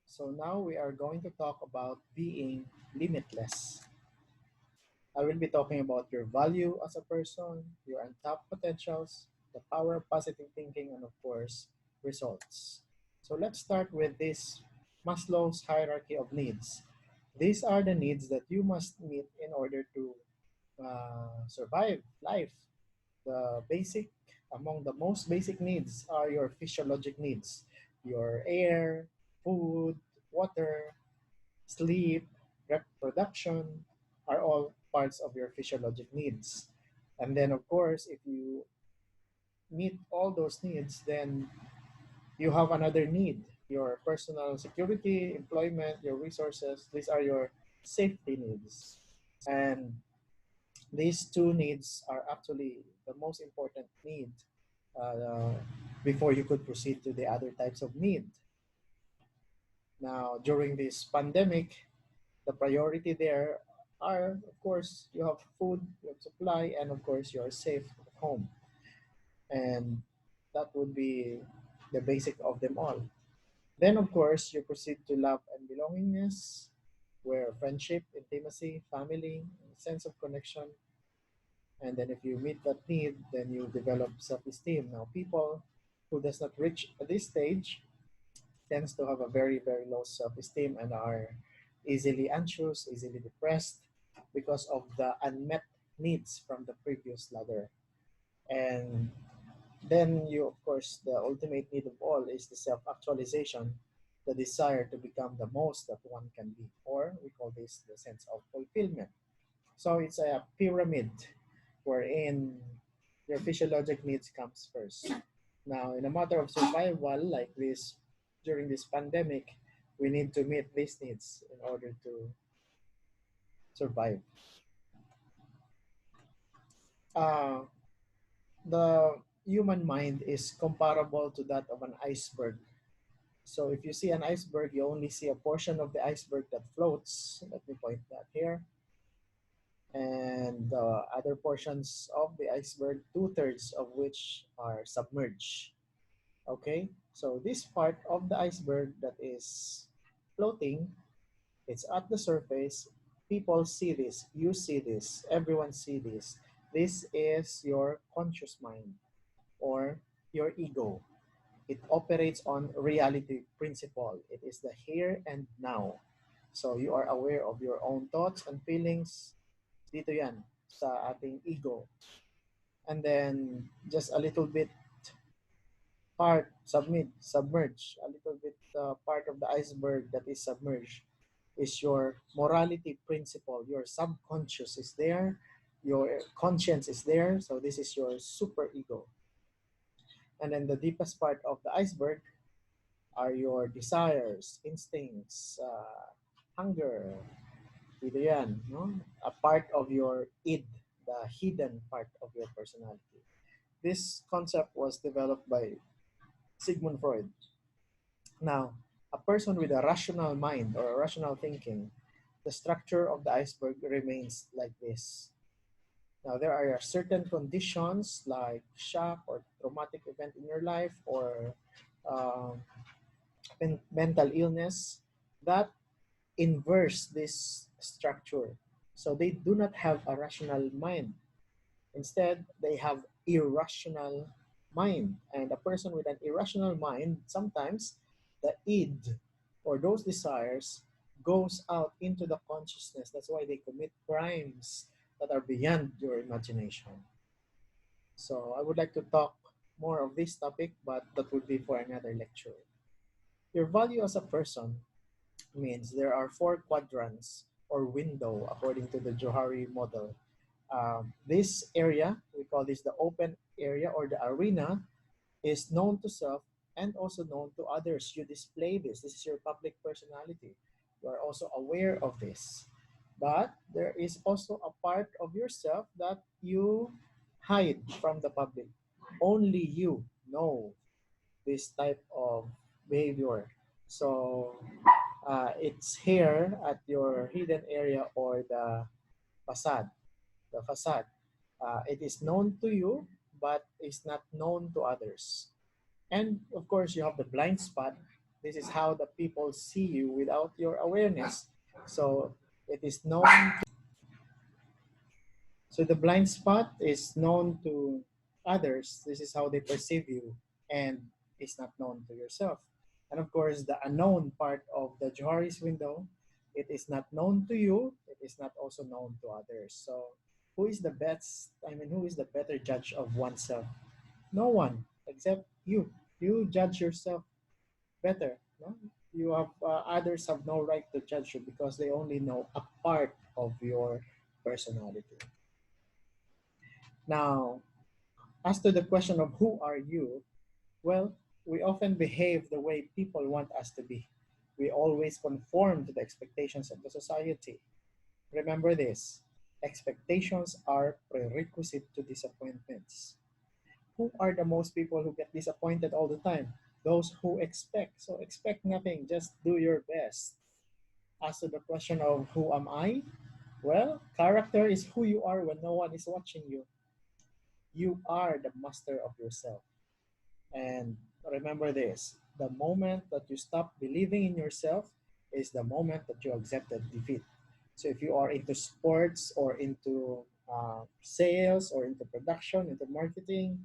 So now we are going to talk about being limitless. I will be talking about your value as a person, your untapped potentials, the power of positive thinking, and of course, results. So let's start with this Maslow's hierarchy of needs. These are the needs that you must meet in order to survive life. The basic, among the most basic needs are your physiologic needs, your air, food, water, sleep, reproduction are all parts of your physiologic needs. And then, of course, if you meet all those needs, then you have another need your personal security, employment, your resources. These are your safety needs. And these two needs are actually the most important need uh, before you could proceed to the other types of need. Now, during this pandemic, the priority there are, of course, you have food, you have supply, and of course, you're safe at home. And that would be the basic of them all. Then, of course, you proceed to love and belongingness, where friendship, intimacy, family, sense of connection. And then if you meet that need, then you develop self-esteem. Now, people who does not reach this stage tends to have a very, very low self-esteem and are easily anxious, easily depressed because of the unmet needs from the previous ladder. And then you, of course, the ultimate need of all is the self-actualization, the desire to become the most that one can be, or we call this the sense of fulfillment. So it's a pyramid wherein your physiologic needs comes first. Now, in a matter of survival like this, during this pandemic, we need to meet these needs in order to survive. Uh, the human mind is comparable to that of an iceberg. So if you see an iceberg, you only see a portion of the iceberg that floats. Let me point that here. And other portions of the iceberg, two-thirds of which are submerged. Okay, so this part of the iceberg that is floating, it's at the surface. People see this, you see this, everyone see this. This is your conscious mind or your ego. It operates on reality principle. It is the here and now. So you are aware of your own thoughts and feelings. Dito yan sa ating ego. And then just a little bit submerge, a little bit part of the iceberg that is submerged is your morality principle. Your subconscious is there, your conscience is there. So this is your super ego. And then the deepest part of the iceberg are your desires, instincts, hunger. Ito yan, no? A part of your id, the hidden part of your personality. This concept was developed by Sigmund Freud. Now, a person with a rational mind or a rational thinking, the structure of the iceberg remains like this. Now, there are certain conditions like shock or traumatic event in your life or um, mental illness that inverse this structure. So they do not have a rational mind. Instead, they have irrational mind. And a person with an irrational mind, sometimes the id or those desires goes out into the consciousness. That's why they commit crimes that are beyond your imagination. So I would like to talk more of this topic, but that would be for another lecture. Your value as a person means there are four quadrants or window according to the Johari model. This area, we call this the open area or the arena, is known to self and also known to others. You display this. This is your public personality. You are also aware of this. But there is also a part of yourself that you hide from the public. Only you know this type of behavior. So it's here at your hidden area or the facade. The facade. It is known to you, but is not known to others. And of course, you have the blind spot. This is how the people see you without your awareness. So it is known. So the blind spot is known to others. This is how they perceive you, and is not known to yourself. And of course, the unknown part of the Johari's window, it is not known to you. It is not also known to others. So who is the best? I mean, who is the better judge of oneself? No one except you. You judge yourself better. No? You have others have no right to judge you because they only know a part of your personality. Now, as to the question of who are you, well, we often behave the way people want us to be. We always conform to the expectations of the society. Remember this, expectations are prerequisite to disappointments. Who are the most people who get disappointed all the time? Those who expect. So expect nothing, just do your best. As to the question of who am I? Well, character is who you are when no one is watching you. You are the master of yourself. And remember this, the moment that you stop believing in yourself is the moment that you accepted defeat. So if you are into sports or into sales or into production, into marketing,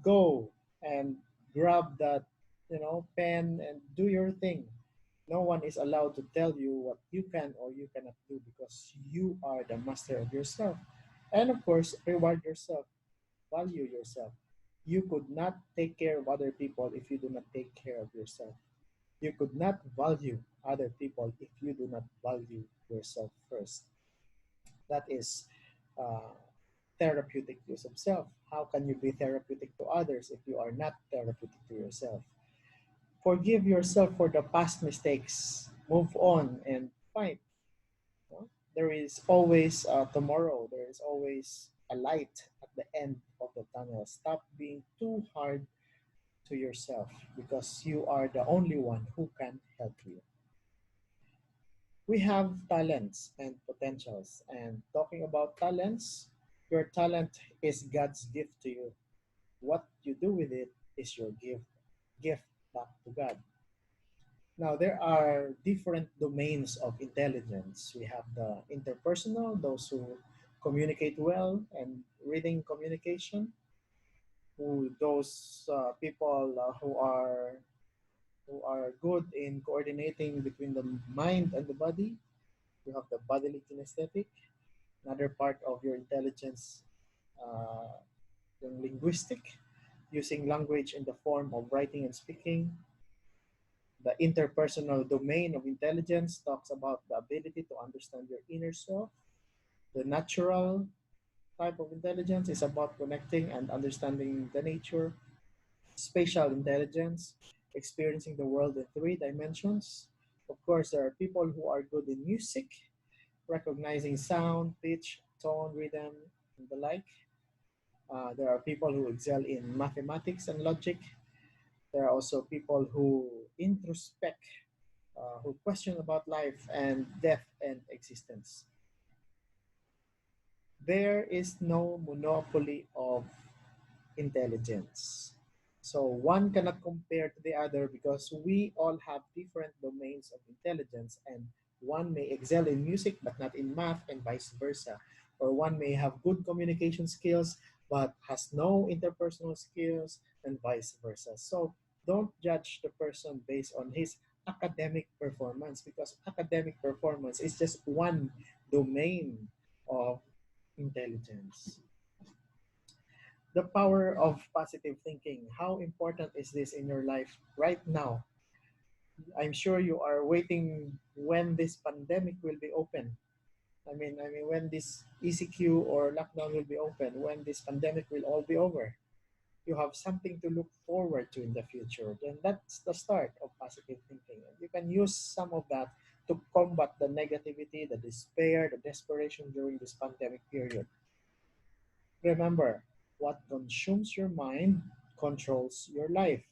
go and grab that, pen and do your thing. No one is allowed to tell you what you can or you cannot do because you are the master of yourself. And of course, reward yourself, value yourself. You could not take care of other people if you do not take care of yourself. You could not value other people if you do not value yourself first. That is uh, therapeutic use of self. How can you be therapeutic to others if you are not therapeutic to yourself? Forgive yourself for the past mistakes. Move on and fight. No? There is always tomorrow. There is always a light at the end of the tunnel. Stop being too hard to yourself because you are the only one who can help you. We have talents and potentials. And talking about talents, your talent is God's gift to you. What you do with it is your gift back to God. Now, there are different domains of intelligence. We have the interpersonal, those who communicate well and reading communication, who those people who are good in coordinating between the mind and the body. You have the bodily kinesthetic, another part of your intelligence, uh, yung linguistic, using language in the form of writing and speaking. The interpersonal domain of intelligence talks about the ability to understand your inner self. The natural type of intelligence is about connecting and understanding the nature. Spatial intelligence, experiencing the world in three dimensions. Of course, there are people who are good in music, recognizing sound, pitch, tone, rhythm, and the like. There are people who excel in mathematics and logic. There are also people who introspect, who question about life and death and existence. There is no monopoly of intelligence. So one cannot compare to the other because we all have different domains of intelligence, and one may excel in music but not in math, and vice versa. Or one may have good communication skills but has no interpersonal skills, and vice versa. So don't judge the person based on his academic performance because academic performance is just one domain of intelligence. The power of positive thinking. How important is this in your life right now? I'm sure you are waiting when this pandemic will be open. I mean, when this ECQ or lockdown will be open, when this pandemic will all be over. You have something to look forward to in the future. Then that's the start of positive thinking. And you can use some of that to combat the negativity, the despair, the desperation during this pandemic period. Remember, what consumes your mind controls your life.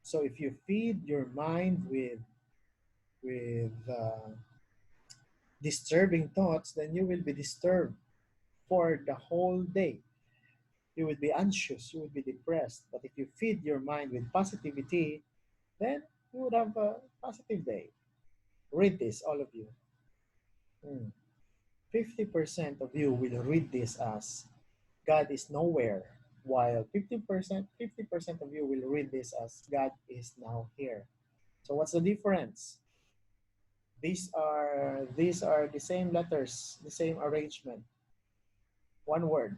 So if you feed your mind with disturbing thoughts, then you will be disturbed for the whole day. You will be anxious, you will be depressed. But if you feed your mind with positivity, then you would have a positive day. Read this, all of you. Hmm. 50% of you will read this as God is nowhere, while 50% of you will read this as God is now here. So what's the difference? These are the same letters, the same arrangement, one word.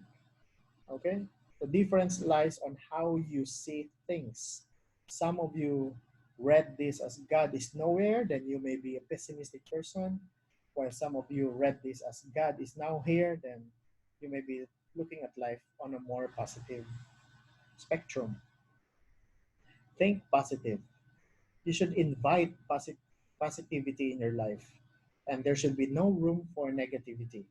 Okay? The difference lies on how you see things. Some of you read this as God is nowhere, then you may be a pessimistic person. While some of you read this as God is now here, then you may be looking at life on a more positive spectrum. Think positive. You should invite positivity in your life, and there should be no room for negativity.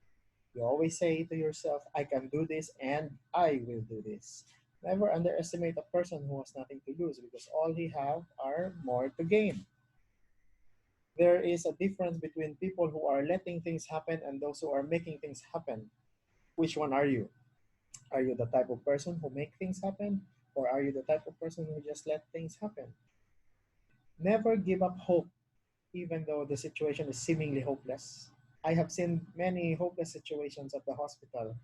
You always say to yourself, I can do this and I will do this. Never underestimate a person who has nothing to lose because all he have are more to gain. There is a difference between people who are letting things happen and those who are making things happen. Which one are you? Are you the type of person who make things happen or are you the type of person who just let things happen? Never give up hope even though the situation is seemingly hopeless. I have seen many hopeless situations at the hospital,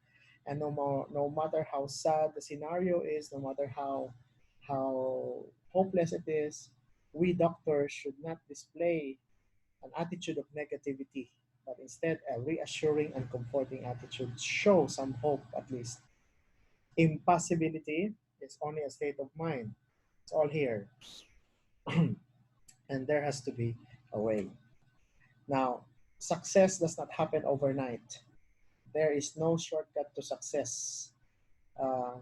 and no matter how sad the scenario is, no matter how hopeless it is, we doctors should not display an attitude of negativity, but instead a reassuring and comforting attitude. Show some hope at least. Impossibility is only a state of mind. It's all here, and there has to be a way. Now, success does not happen overnight. There is no shortcut to success. Uh,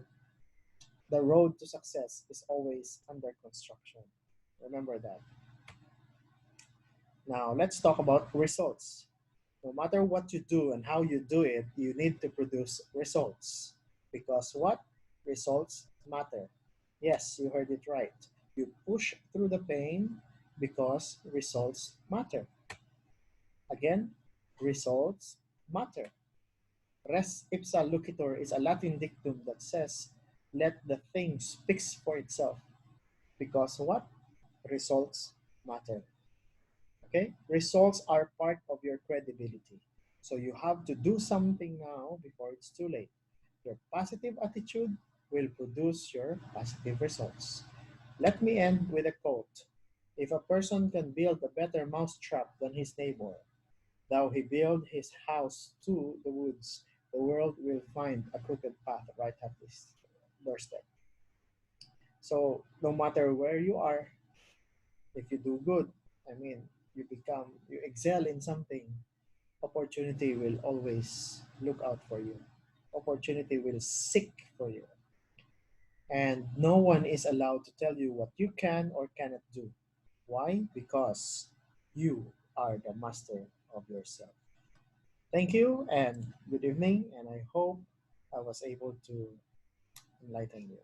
the road to success is always under construction. Remember that. Now, let's talk about results. No matter what you do and how you do it, you need to produce results. Because what? Results matter. Yes, you heard it right. You push through the pain because results matter. Again, results matter. Res ipsa lucitur is a Latin dictum that says, let the thing speak for itself. Because what? Results matter. Okay? Results are part of your credibility. So you have to do something now before it's too late. Your positive attitude will produce your positive results. Let me end with a quote. If a person can build a better mousetrap than his neighbor, though he build his house to the woods, the world will find a crooked path right at his doorstep. So no matter where you are, if you do good, I mean, you excel in something, opportunity will always look out for you. Opportunity will seek for you. And no one is allowed to tell you what you can or cannot do. Why? Because you are the master of yourself. Thank you and good evening. And I hope I was able to enlighten you.